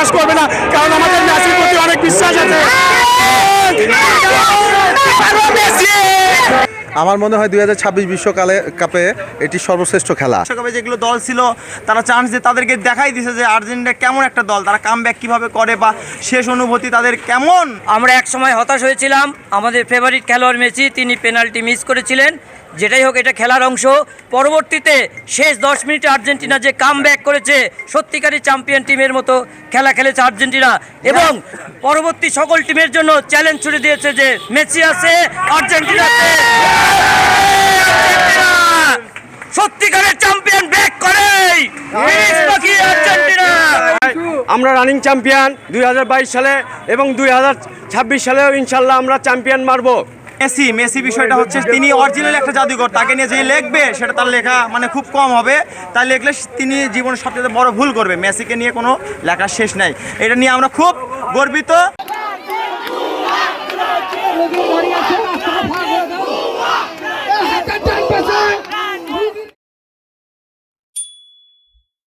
বিশ্বাস করবে না, কারণ আমাদের মেসির প্রতি অনেক বিশ্বাস আছে। আমার মনে হয় 2026 বিশ্বকাপে এটি সর্বশ্রেষ্ঠ খেলা। বিশ্বকাপে যেগুলো দল ছিল তারা চান্স দিয়ে তাদেরকে দেখাই দিয়েছে যে আর্জেন্টিনা কেমন একটা দল, তারা কামব্যাক কীভাবে করে বা শেষ অনুভূতি তাদের কেমন। আমরা এক সময় হতাশ হয়েছিলাম, আমাদের ফেভারিট খেলোয়াড় মেসি তিনি পেনাল্টি মিস করেছিলেন। যেটাই হোক, এটা খেলার অংশ। পরবর্তীতে শেষ 10 মিনিটে আর্জেন্টিনা যে কামব্যাক করেছে, সত্যিকারই চ্যাম্পিয়ন টিমের মতো খেলা খেলেছে আর্জেন্টিনা, এবং পরবর্তী সকল টিমের জন্য চ্যালেঞ্জ ছুড়ে দিয়েছে যে মেসি আছে আর্জেন্টিনাতে, সত্যিকারের চ্যাম্পিয়ন ব্যাক করে আর্জেন্টিনা। আমরা রানিং চ্যাম্পিয়ন 2022 সালে এবং 2026 সালেও ইনশাল্লাহ আমরা চ্যাম্পিয়ন মারবো। মেসি বিষয়টা হচ্ছে তিনি অরিজিনাল একটা জাদুঘর, তাকে নিয়ে যে লিখবে সেটা তার লেখা মানে খুব কম হবে, তাই লিখলে তিনি জীবনের সবচেয়ে বড় ভুল করবে। মেসিকে নিয়ে কোনো লেখা শেষ নাই, এটা নিয়ে আমরা খুব গর্বিত।